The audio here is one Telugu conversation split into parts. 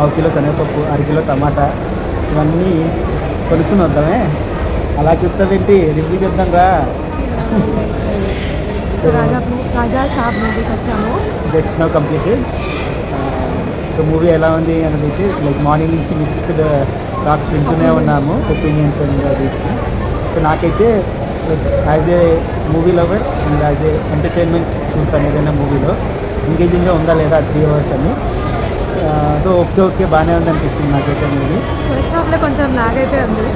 పావు కిలో శనగపప్పు, అరకిలో టమాటా ఇవన్నీ కొనుక్కుని వద్దామే. అలా చూస్తామేంటి, రివ్యూ చెప్దాం రా. సో రాజా సాబ్ మూవీకి వచ్చాము. Just now completed. So movie ఎలా ఉంది అనేది లైక్ మార్నింగ్ నుంచి మిక్స్డ్ టాక్స్ వింటూనే ఉన్నాము, opinions and these things. So నాకైతే like as a movie lover and as a entertainment చూస్తాను ఏదైనా మూవీలో ఎంగేజింగ్గా ఉందా లేదా 3 hours అని. సో ఓకే బాగానే ఉంది అనిపించింది నాకైతే మూవీ. ఫస్ట్ హాఫ్లో కొంచెం లాగ్ అయితే ఉంది.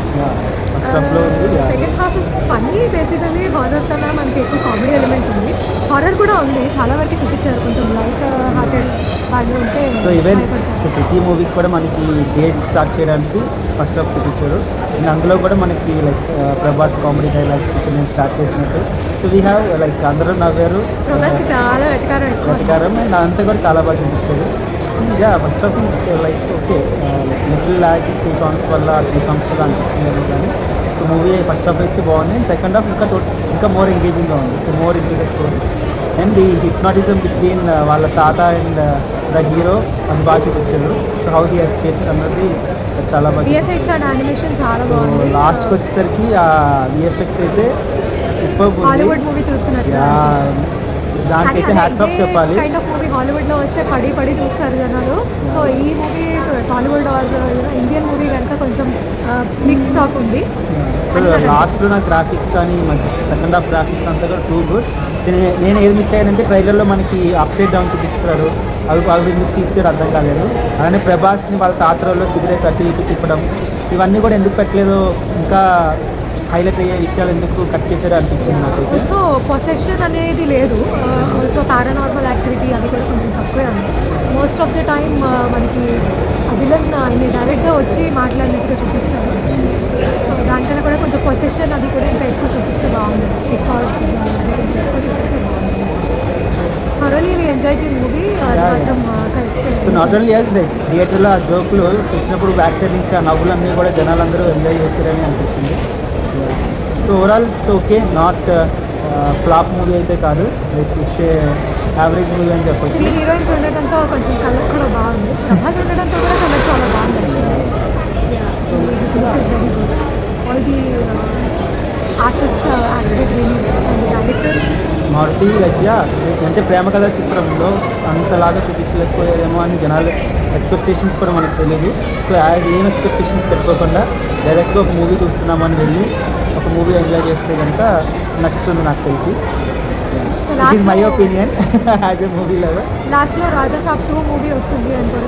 ఫస్ట్ హాఫ్లో ఉంది. Second half is funny. Basically horror కన్నా మనకి ఎక్కువ కామెడీ ఎలిమెంట్ ఉంది. హారర్ కూడా ఉంది, చాలా వరకు చూపించారు. కొంచెం లైట్ హార్టెడ్ హార్డ్ ఉంటే. సో ఈవెన్ సో ప్రతి మూవీకి కూడా మనకి బేస్ స్టార్ట్ చేయడానికి ఫస్ట్ హాఫ్ చూపించారు. అండ్ అందులో కూడా మనకి లైక్ ప్రభాస్ కామెడీ డైలాగ్స్ నేను స్టార్ట్ చేసినట్టు. సో వీ హ్యావ్ లైక్ అందరూ నవ్వారు, ప్రభాస్కి చాలా వెటకారం అండ్ అంతా కూడా చాలా బాగా చూపించారు. Yeah first half is like okay like little lag 2 songs వల్ల 3 songs వల్ల అనిపించిందేమో కానీ. సో మూవీ ఫస్ట్ హాఫ్ అయితే బాగుంది. అండ్ సెకండ్ హాఫ్ ఇంకా మోర్ ఎంగేజింగ్గా ఉంది. So more into the story and ఈ హిప్నాటిజం బిట్వీన్ వాళ్ళ తాత అండ్ ద హీరో అది బాగా చూపించారు. సో హౌ హీ ఎస్కేప్స్ అన్నది చాలా బాగా. విఎఫ్ఎక్స్ అండ్ యానిమేషన్ చాలా బాగుంది. లాస్ట్కి వచ్చేసరికి ఆ విఎఫ్ఎక్స్ అయితే సూపర్ హాలీవుడ్ మూవీ చూస్తున్నట్టు. దానికైతే హ్యాట్స్ ఆఫ్ చెప్పాలి. కైండ్ ఆఫ్ మూవీ హాలీవుడ్లో వస్తే పడి చూస్తారు జనాలు. సో ఈ movie Tollywood or Indian movie కనుక కొంచెం మిక్స్డ్ టాక్ ఉంది. సో లాస్ట్లో నా గ్రాఫిక్స్ కానీ మంచి సెకండ్ హాఫ్ గ్రాఫిక్స్ అంతా కూడా టూ గుడ్. నేను ఏది మిస్ అయ్యానంటే ట్రైలర్లో మనకి అప్ సైడ్ డౌన్ చూపిస్తున్నాడు, అవి ఎందుకు తీస్తాడు అర్థం కాలేదు. అలానే ప్రభాస్ని వాళ్ళ తాతలో సిగరెట్ అటు ఇటు తిప్పడం ఇవన్నీ కూడా ఎందుకు పెట్టలేదు, ఇంకా హైలైట్ అయ్యే విషయాలు ఎందుకు కట్ చేశారో అనిపించింది నాకు. సో పొసెషన్ అనేది లేదు. ఆల్సో పారానార్మల్ యాక్టివిటీ అది కూడా కొంచెం తక్కువే ఉంది. మోస్ట్ ఆఫ్ ది టైమ్ మనకి విలన్ ఆయన డైరెక్ట్గా వచ్చి మాట్లాడినట్టుగా చూపిస్తారు. సో దానికన్నా కూడా కొంచెం పొసెషన్ అది కూడా ఇంకా ఎక్కువ చూపిస్తే బాగుంది. ఎక్సార్సిజం అది కొంచెం ఎక్కువ చూపిస్తే బాగుంది. Thoroughly we enjoy the movie. So not only as like థియేటర్లో ఆ జోకులు వచ్చినప్పుడు బ్యాక్ సైడ్ నుంచి ఆ నవ్వులన్నీ కూడా జనాలందరూ ఎంజాయ్ చేస్తారని అనిపించింది. So overall it's okay, not flop movie అయితే కాదు, like it's a average movie అని చెప్పొచ్చు. 3 హీరోయిన్స్ ఉండటంతో కొంచెం కలర్ కూడా బాగుంది. ప్రభాస్ ఉండటంతో కూడా కలర్ చాలా బాగుంది actually. So it is very good. All the artist acted really well. And director Maruthi like అంటే ప్రేమ కథ చిత్రంలో అంతలాగా చూపించలేకపోయారేమో అని జనాలు ఎక్స్పెక్టేషన్స్ కూడా మనకు తెలియదు. సో యాజ్ ఏం ఎక్స్పెక్టేషన్స్ పెట్టుకోకుండా డైరెక్ట్గా ఒక మూవీ చూస్తున్నామని వెళ్ళి ఒక మూవీ ఎంజాయ్ చేస్తే కనుక నచ్చుతుంది నాకు తెలిసి. It is my opinion as a movie lover. లాస్ట్లో రాజా సాబ్ 2 మూవీ వస్తుంది అని కూడా